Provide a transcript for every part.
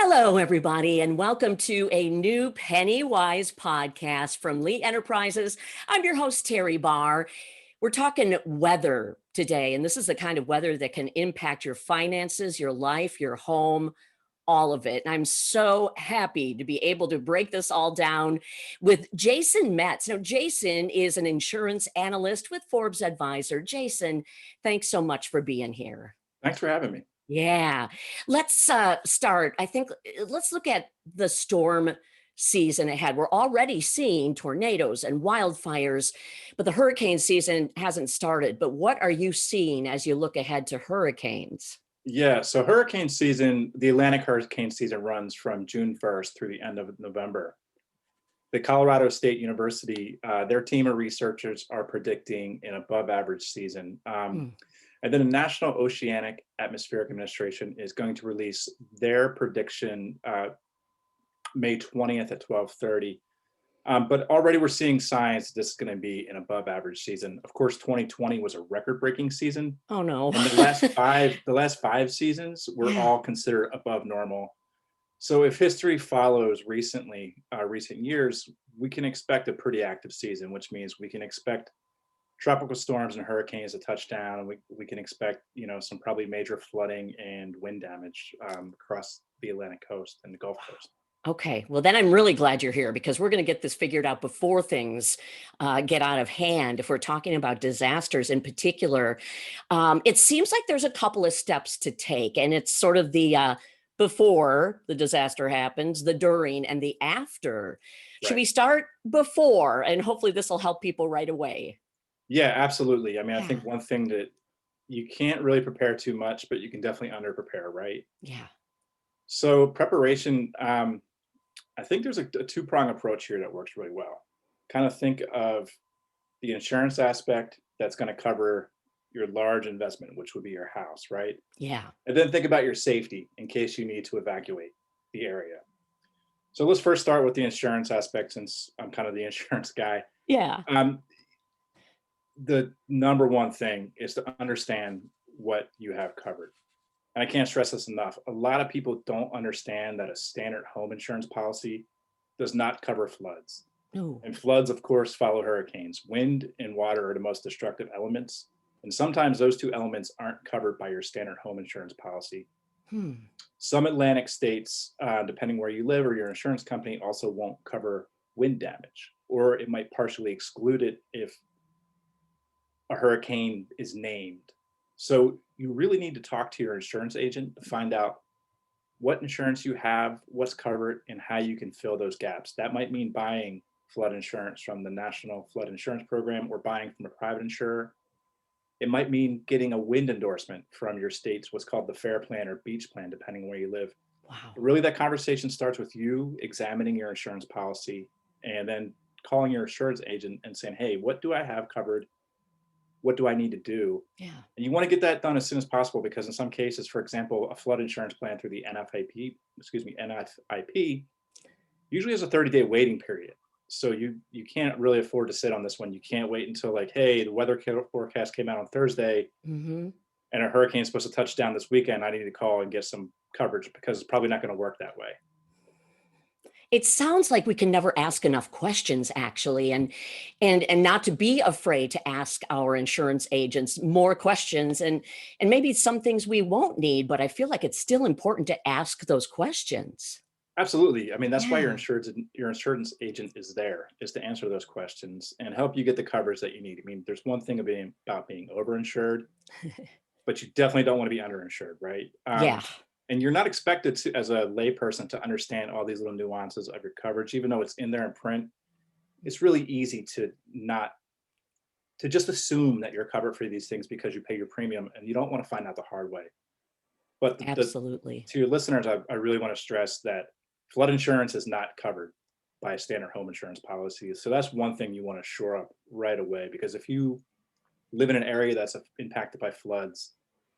Hello, everybody, and welcome to a new PennyWise podcast from Lee Enterprises. I'm your host, Teri Barr. We're talking weather today, and this is the kind of weather that can impact your finances, your life, your home, all of it. And I'm so happy to be able to break this all down with Jason Metz. Now, Jason is an insurance analyst with Forbes Advisor. Jason, thanks so much for being here. Thanks for having me. Yeah. Let's start. Let's look at the storm season ahead. We're already seeing tornadoes and wildfires, but the hurricane season hasn't started. But what are you seeing as you look ahead to hurricanes? Yeah, so hurricane season, the Atlantic hurricane season runs from June 1st through the end of November. The Colorado State University, their team of researchers are predicting an above average season. And then the National Oceanic Atmospheric Administration is going to release their prediction May 20th at 12:30. But already we're seeing signs this is going to be an above average season. Of course, 2020 was a record breaking season. Oh, no. And the last five seasons were all considered above normal. So if history follows recent years, we can expect a pretty active season, which means we can expect tropical storms and hurricanes to touch down, and we can expect, some probably major flooding and wind damage across the Atlantic coast and the Gulf Coast. Okay, well, then I'm really glad you're here because we're going to get this figured out before things get out of hand. If we're talking about disasters in particular, it seems like there's a couple of steps to take, and it's sort of the before the disaster happens, the during, and the after. Should we start before? And hopefully this will help people right away. Yeah, absolutely. I mean, I Yeah. think one thing that you can't really prepare too much, but you can definitely under prepare, right? Yeah. So preparation, I think there's a two-prong approach here that works really well. Kind of think of the insurance aspect that's going to cover your large investment, which would be your house, right? Yeah. And then think about your safety in case you need to evacuate the area. So let's first start with the insurance aspect, since I'm kind of the insurance guy. Yeah. The number one thing is to understand what you have covered. And I can't stress this enough. A lot of people don't understand that a standard home insurance policy does not cover floods. No. And floods, of course, follow hurricanes. Wind and water are the most destructive elements. And sometimes those two elements aren't covered by your standard home insurance policy. Some Atlantic states, depending where you live or your insurance company, also won't cover wind damage, or it might partially exclude it if a hurricane is named. So you really need to talk to your insurance agent to find out what insurance you have, what's covered, and how you can fill those gaps. That might mean buying flood insurance from the National Flood Insurance Program or buying from a private insurer. It might mean getting a wind endorsement from your state's what's called the FAIR Plan or Beach Plan, depending where you live. Wow. Really, that conversation starts with you examining your insurance policy and then calling your insurance agent and saying, hey, what do I have covered? What do I need to do? Yeah. And you want to get that done as soon as possible, because in some cases, for example, a flood insurance plan through the NFIP usually has a 30-day waiting period. So you can't really afford to sit on this one. You can't wait until like, hey, the weather forecast came out on Thursday and a hurricane is supposed to touch down this weekend. I need to call and get some coverage, because it's probably not going to work that way. It sounds like we can never ask enough questions, actually, and not to be afraid to ask our insurance agents more questions, and maybe some things we won't need, but I feel like it's still important to ask those questions. Absolutely. I mean, that's why your Yeah. insurance agent is there, is to answer those questions and help you get the coverage that you need. I mean, there's one thing about being overinsured, but you definitely don't want to be underinsured, right? Yeah. And you're not expected to, as a layperson, to understand all these little nuances of your coverage, even though it's in there in print. It's really easy to just assume that you're covered for these things because you pay your premium, and you don't want to find out the hard way. But Absolutely. to your listeners, I really want to stress that flood insurance is not covered by a standard home insurance policy. So that's one thing you want to shore up right away, because if you live in an area that's impacted by floods,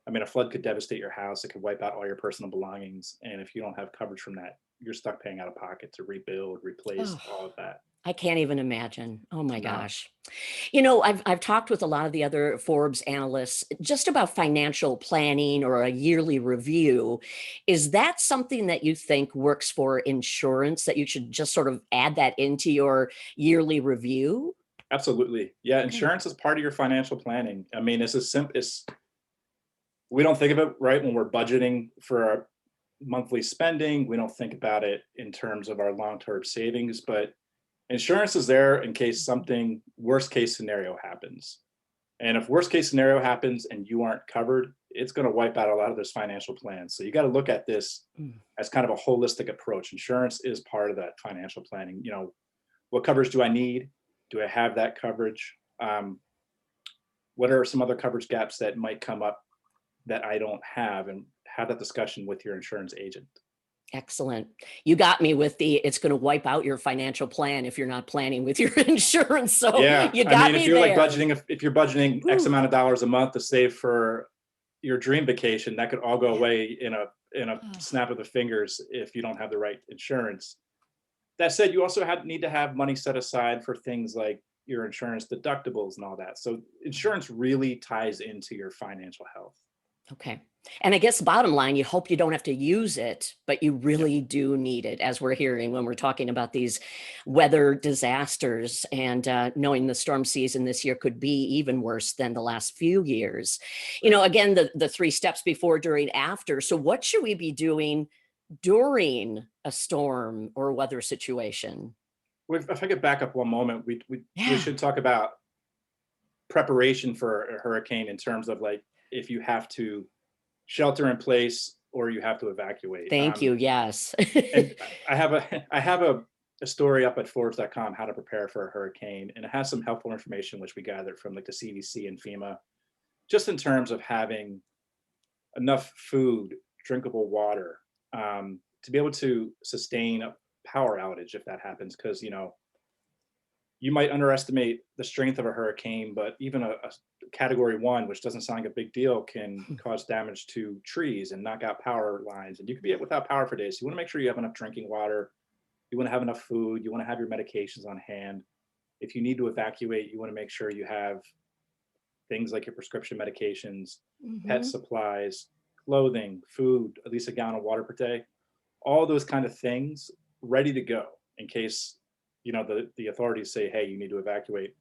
I mean, a flood could devastate your house. It could wipe out all your personal belongings. And if you don't have coverage from that, you're stuck paying out of pocket to rebuild, replace, Oh, all of that. I can't even imagine. Oh my No, gosh. I've talked with a lot of the other Forbes analysts just about financial planning or a yearly review. Is that something that you think works for insurance, that you should just sort of add that into your yearly review? absolutely. Yeah, Okay. insurance is part of your financial planning. I mean, it's as simple as we don't think of it right when we're budgeting for our monthly spending. We don't think about it in terms of our long-term savings, but insurance is there in case something worst case scenario happens. And if worst case scenario happens and you aren't covered, it's going to wipe out a lot of those financial plans. So you got to look at this Mm. as kind of a holistic approach. Insurance is part of that financial planning. What coverage do I need? Do I have that coverage? What are some other coverage gaps that might come up that I don't have? And have that discussion with your insurance agent. Excellent. You got me with it's going to wipe out your financial plan if you're not planning with your insurance. So Yeah, you I got mean, if me you're like there. budgeting, if you're budgeting X Whew. amount of dollars a month to save for your dream vacation, that could all go Yeah. away in a Oh, snap of the fingers if you don't have the right insurance. That said, you also need to have money set aside for things like your insurance deductibles and all that. So insurance really ties into your financial health. okay. And I guess bottom line, you hope you don't have to use it, but you Yeah, really do need it, as we're hearing when we're talking about these weather disasters and knowing the storm season this year could be even worse than the last few years. right. Again, the three steps: before, during, after. So what should we be doing during a storm or weather situation? If I could back up one moment, we Yeah. should talk about preparation for a hurricane in terms of like if you have to shelter in place or you have to evacuate. Thank you. Yes. And I have a a story up at Forbes.com, how to prepare for a hurricane, and it has some helpful information which we gathered from like the CDC and FEMA, just in terms of having enough food, drinkable water, to be able to sustain a power outage if that happens. Because you might underestimate the strength of a hurricane, but even a category one, which doesn't sound like a big deal, can cause damage to trees and knock out power lines. And you could be without power for days. So you want to make sure you have enough drinking water. You want to have enough food. You want to have your medications on hand. If you need to evacuate, you want to make sure you have things like your prescription medications, pet Mhm. supplies, clothing, food, at least a gallon of water per day, all those kind of things ready to go in case the authorities say, hey, you need to evacuate.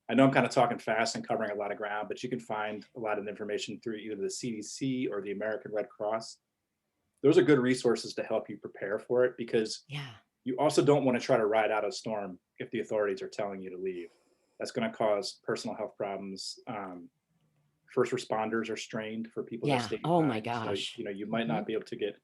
I know I'm kind of talking fast and covering a lot of ground, but you can find a lot of information through either the CDC or the American Red Cross. Those are good resources to help you prepare for it, because Yeah. you also don't want to try to ride out a storm if the authorities are telling you to leave. That's going to cause personal health problems. First responders are strained for people that Yeah. stay Oh my behind. So, gosh. you might not Mhm. be able to get.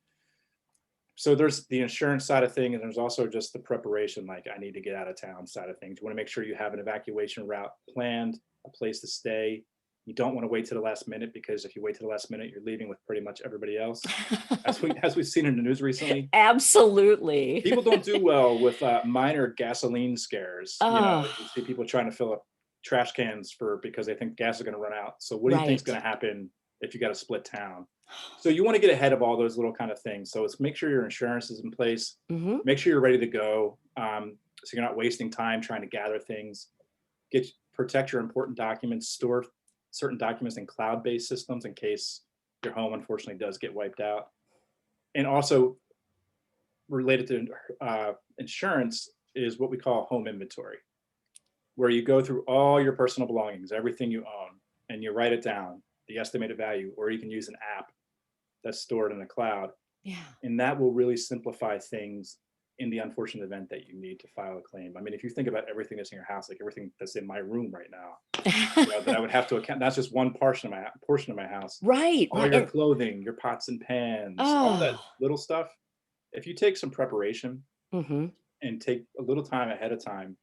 So there's the insurance side of thing, and there's also just the preparation, like I need to get out of town side of things. You want to make sure you have an evacuation route planned, a place to stay. You don't want to wait to the last minute, because if you wait to the last minute, you're leaving with pretty much everybody else. As we've seen in the news recently, Absolutely. people don't do well with minor gasoline scares. Oh, You see people trying to fill up trash cans because they think gas is going to run out. So what do you think is right. going to happen if you got to split town? So you want to get ahead of all those little kind of things. So it's make sure your insurance is in place, Hmm. make sure you're ready to go, so you're not wasting time trying to gather things. Protect your important documents, store certain documents in cloud-based systems in case your home unfortunately does get wiped out. And also related to insurance is what we call home inventory, where you go through all your personal belongings, everything you own, and you write it down, the estimated value, or you can use an app that's stored in the cloud. Yeah. And that will really simplify things in the unfortunate event that you need to file a claim. I mean, if you think about everything that's in your house, like everything that's in my room right now, that I would have to account, that's just one portion of my house. Right. All your clothing, your pots and pans, all that Oh. little stuff. If you take some preparation Hmm. and take a little time ahead of time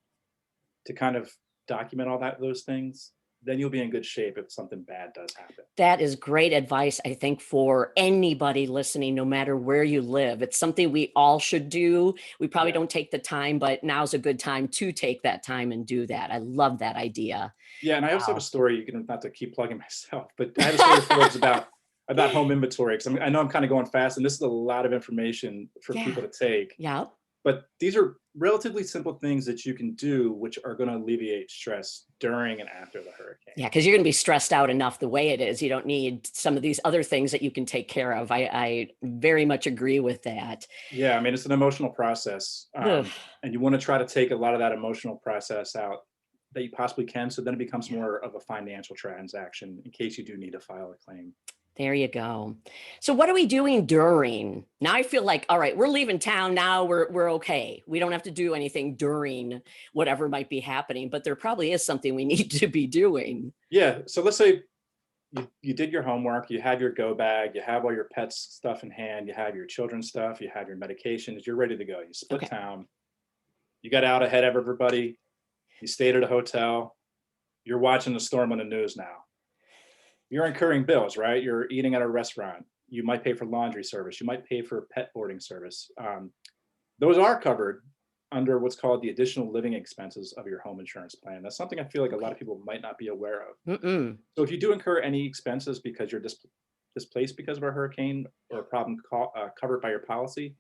to kind of document those things, then you'll be in good shape if something bad does happen. That is great advice, I think, for anybody listening, no matter where you live. It's something we all should do. We probably Yeah. don't take the time, but now's a good time to take that time and do that. I love that idea. Yeah, and I also have a Wow. story. You can, not to keep plugging myself, but I have a story for Forbes about home inventory, because I know I'm kind of going fast, and this is a lot of information for Yeah. people to take. Yeah. But these are relatively simple things that you can do, which are going to alleviate stress during and after the hurricane. Yeah, because you're going to be stressed out enough the way it is. You don't need some of these other things that you can take care of. I very much agree with that. Yeah, I mean, it's an emotional process. Ugh, And you want to try to take a lot of that emotional process out that you possibly can. So then it becomes yeah. more of a financial transaction in case you do need to file a claim. There you go. So what are we doing during? Now I feel like, all right, we're leaving town now. We're okay. We don't have to do anything during whatever might be happening, but there probably is something we need to be doing. Yeah. So let's say you did your homework, you have your go bag, you have all your pets stuff in hand, you have your children's stuff, you have your medications, you're ready to go. You split Okay. town, you got out ahead of everybody, you stayed at a hotel, you're watching the storm on the news now. You're incurring bills, right? You're eating at a restaurant. You might pay for laundry service. You might pay for pet boarding service. Those are covered under what's called the additional living expenses of your home insurance plan. That's something I feel like a lot of people might not be aware of. Mm-mm. So if you do incur any expenses because you're displaced because of a hurricane or a problem covered by your policy,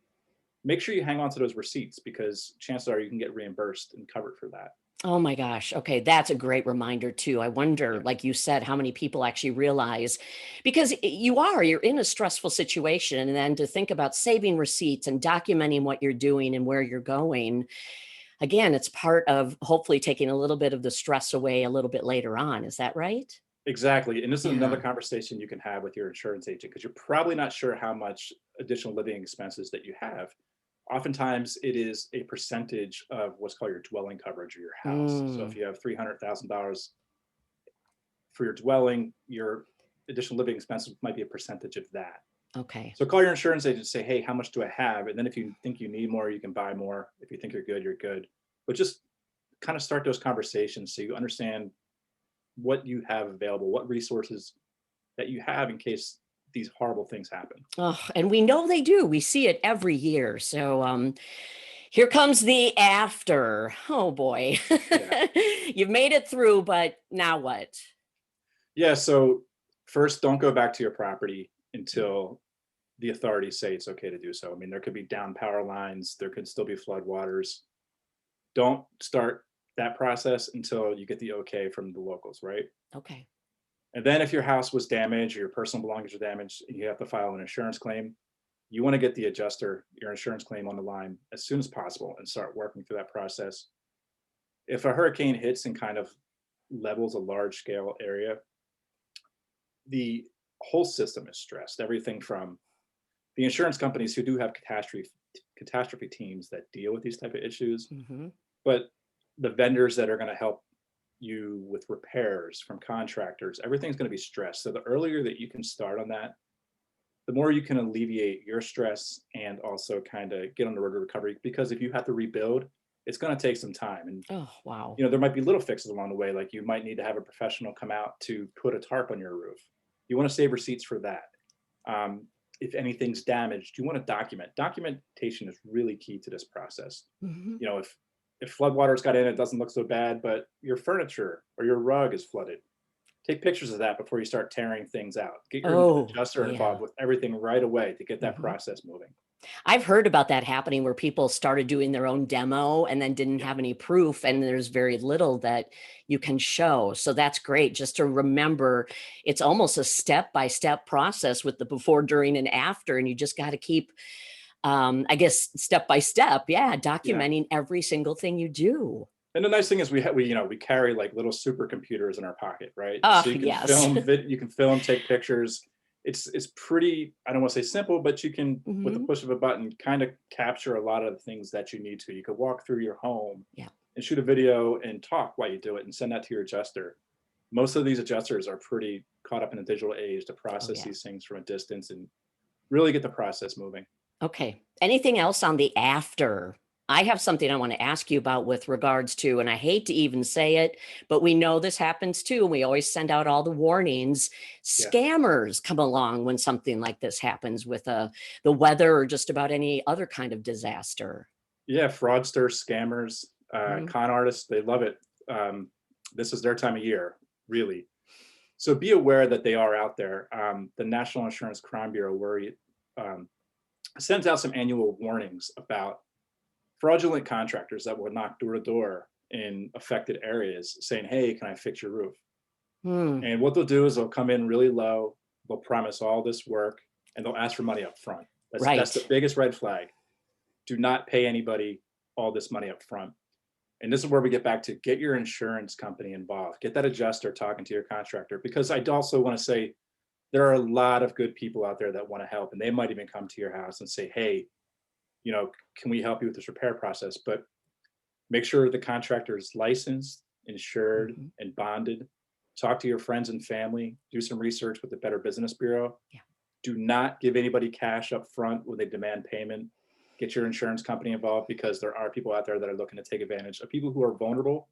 make sure you hang on to those receipts because chances are you can get reimbursed and covered for that. Oh my gosh. Okay. That's a great reminder too. I wonder, Yeah. like you said, how many people actually realize because you're in a stressful situation. And then to think about saving receipts and documenting what you're doing and where you're going. Again, it's part of hopefully taking a little bit of the stress away a little bit later on. Is that right? Exactly. And this is another Yeah. conversation you can have with your insurance agent because you're probably not sure how much additional living expenses that you have. Oftentimes, it is a percentage of what's called your dwelling coverage of your house. So if Mm, you have $300,000 for your dwelling, your additional living expenses might be a percentage of that. okay. So call your insurance agent and say, hey, how much do I have? And then if you think you need more, you can buy more. If you think you're good, you're good. But just kind of start those conversations so you understand what you have available, what resources that you have in case these horrible things happen. Oh, and we know they do. We see it every year. So here comes the after. Oh boy. Yeah. You've made it through, but now what? Yeah. So first, don't go back to your property until the authorities say it's okay to do so. I mean, there could be down power lines, there could still be floodwaters. Don't start that process until you get the okay from the locals, right? Okay. And then if your house was damaged or your personal belongings are damaged and you have to file an insurance claim, you want to get the adjuster, your insurance claim on the line as soon as possible and start working through that process. If a hurricane hits and kind of levels a large scale area, the whole system is stressed. Everything from the insurance companies who do have catastrophe teams that deal with these type of issues, Hmm. but the vendors that are going to help you with repairs from contractors, everything's going to be stressed. So the earlier that you can start on that, the more you can alleviate your stress and also kind of get on the road to recovery. Because if you have to rebuild, it's going to take some time. And Oh, wow. there might be little fixes along the way, like you might need to have a professional come out to put a tarp on your roof. You want to save receipts for that. If anything's damaged, you want to document. Documentation is really key to this process. Hmm. If floodwaters got in, it doesn't look so bad, but your furniture or your rug is flooded. Take pictures of that before you start tearing things out. Get your Oh, adjuster yeah. involved with everything right away to get that Hmm. process moving. I've heard about that happening where people started doing their own demo and then didn't Yeah. have any proof, and there's very little that you can show. So that's great just to remember it's almost a step by step process with the before, during, and after. And you just got to keep, I guess, step by step. Yeah. Yeah. Documenting every single thing you do. And the nice thing is we carry like little supercomputers in our pocket, right? Oh, So you can yes. film, take pictures. It's pretty, I don't want to say simple, but you can, with the Hmm. push of a button, kind of capture a lot of the things that you need to. You could walk through your home Yeah. and shoot a video and talk while you do it and send that to your adjuster. Most of these adjusters are pretty caught up in the digital age to Oh, process yeah. these things from a distance and really get the process moving. Okay. Anything else on the after? I have something I want to ask you about with regards to, and I hate to even say it, but we know this happens too. And we always send out all the warnings. Yeah. Scammers come along when something like this happens with the weather or just about any other kind of disaster. Yeah. Fraudsters, scammers, Mhm. con artists, they love it. This is their time of year, really. So be aware that they are out there. The National Insurance Crime Bureau um, sends out some annual warnings about fraudulent contractors that will knock door to door in affected areas saying, hey, can I fix your roof? And what they'll do is they'll come in really low, they'll promise all this work, and they'll ask for money up front. That's the biggest red flag. Do not pay anybody all this money up front. And this is where we get back to get your insurance company involved. Get that adjuster talking to your contractor, because I also want to say there are a lot of good people out there that want to help, and they might even come to your house and say, hey, can we help you with this repair process? But make sure the contractor is licensed, insured, and bonded. Talk to your friends and family. Do some research with the Better Business Bureau. Yeah. Do not give anybody cash up front when they demand payment. Get your insurance company involved, because there are people out there that are looking to take advantage of people who are vulnerable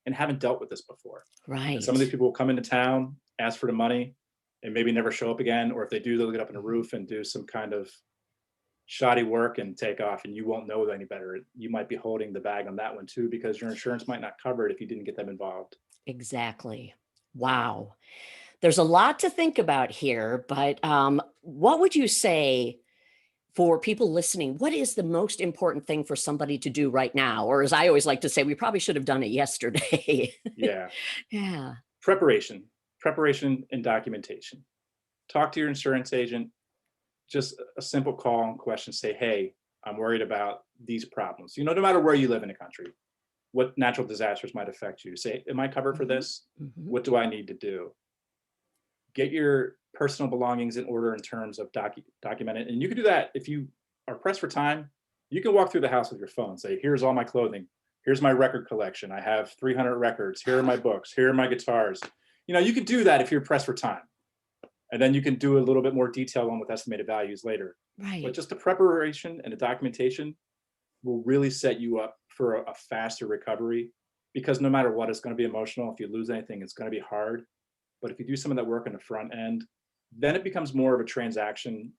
and haven't dealt with this before. Right. And some of these people will come into town, ask for the money, and maybe never show up again. Or if they do, they'll get up in a roof and do some kind of shoddy work and take off, and you won't know any better. You might be holding the bag on that one too, because your insurance might not cover it if you didn't get them involved. Exactly. Wow. There's a lot to think about here, but what would you say for people listening? What is the most important thing for somebody to do right now? Or as I always like to say, we probably should have done it yesterday. Yeah. Yeah. Preparation and documentation. Talk to your insurance agent. Just a simple call and question. Say, hey, I'm worried about these problems. No matter where you live in the country, what natural disasters might affect you. Say, am I covered for this? What do I need to do? Get your personal belongings in order in terms of document it. And you can do that if you are pressed for time. You can walk through the house with your phone. Say, here's all my clothing. Here's my record collection. I have 300 records. Here are my books. Here are my guitars. You can do that if you're pressed for time. And then you can do a little bit more detail on with estimated values later. Right. But just the preparation and the documentation will really set you up for a faster recovery, because no matter what, it's going to be emotional. If you lose anything, it's going to be hard. But if you do some of that work on the front end, then it becomes more of a transaction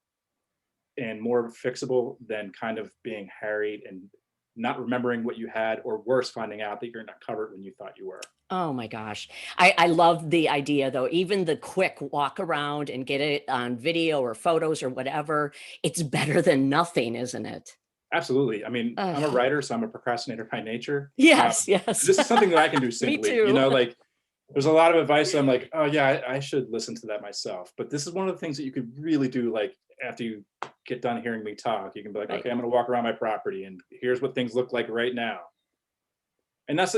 and more fixable than kind of being harried and not remembering what you had, or worse, finding out that you're not covered when you thought you were. Oh my gosh. I love the idea though, even the quick walk around and get it on video or photos or whatever. It's better than nothing, isn't it? Absolutely. I mean, I'm a writer, so I'm a procrastinator by nature. Yes, yes. This is something that I can do simply. Me too. Like there's a lot of advice. I'm like, oh yeah, I should listen to that myself. But this is one of the things that you could really do. Like after you get done hearing me talk, you can be like, okay, I'm going to walk around my property and here's what things look like right now. And that's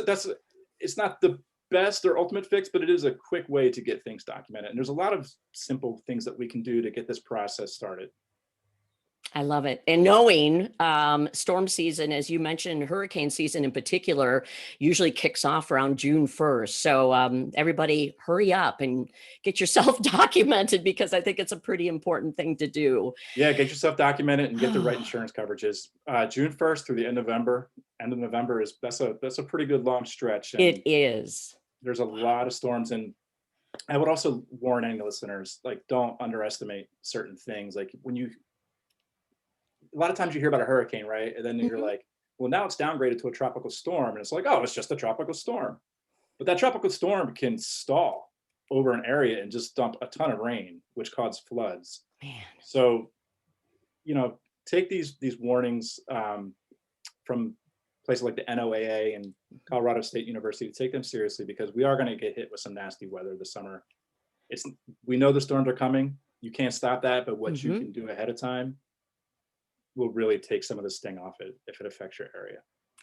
it's not the best or ultimate fix, but it is a quick way to get things documented. And there's a lot of simple things that we can do to get this process started. I love it. And knowing storm season, as you mentioned, hurricane season in particular, usually kicks off around June 1st. So everybody hurry up and get yourself documented, because I think it's a pretty important thing to do. Yeah, get yourself documented and get the right insurance coverages. June 1st through the end of November. End of November that's a pretty good long stretch. And it is. There's a lot of storms, and I would also warn any listeners, like, don't underestimate certain things. Like a lot of times you hear about a hurricane, right? And then you're like, well, now it's downgraded to a tropical storm. And it's like, oh, it's just a tropical storm. But that tropical storm can stall over an area and just dump a ton of rain, which causes floods. Man. So, take these warnings from places like the NOAA and Colorado State University, to take them seriously, because we are going to get hit with some nasty weather this summer. We know the storms are coming. You can't stop that, but what you can do ahead of time will really take some of the sting off it if it affects your area.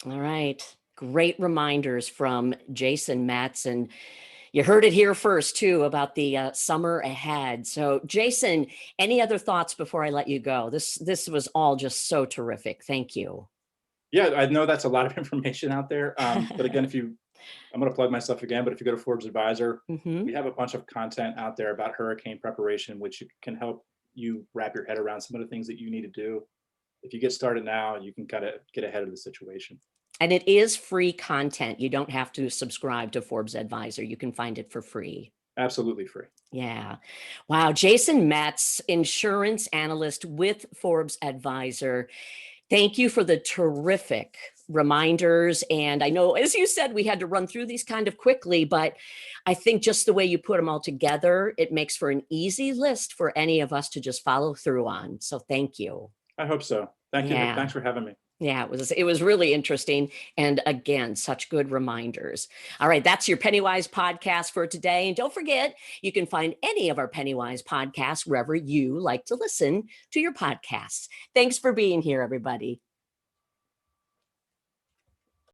All right. Great reminders from Jason Metz. And you heard it here first too about the summer ahead. So Jason, any other thoughts before I let you go? This was all just so terrific. Thank you. Yeah, I know that's a lot of information out there. But again, I'm going to plug myself again, but if you go to Forbes Advisor, we have a bunch of content out there about hurricane preparation, which can help you wrap your head around some of the things that you need to do. If you get started now, you can kind of get ahead of the situation. And it is free content. You don't have to subscribe to Forbes Advisor. You can find it for free. Absolutely free. Yeah. Wow. Jason Metz, insurance analyst with Forbes Advisor. Thank you for the terrific reminders. And I know, as you said, we had to run through these kind of quickly, but I think just the way you put them all together, it makes for an easy list for any of us to just follow through on. So thank you. I hope so. Thank you. Thanks for having me. Yeah, it was really interesting. And again, such good reminders. All right, that's your PennyWise podcast for today. And don't forget, you can find any of our PennyWise podcasts wherever you like to listen to your podcasts. Thanks for being here, everybody.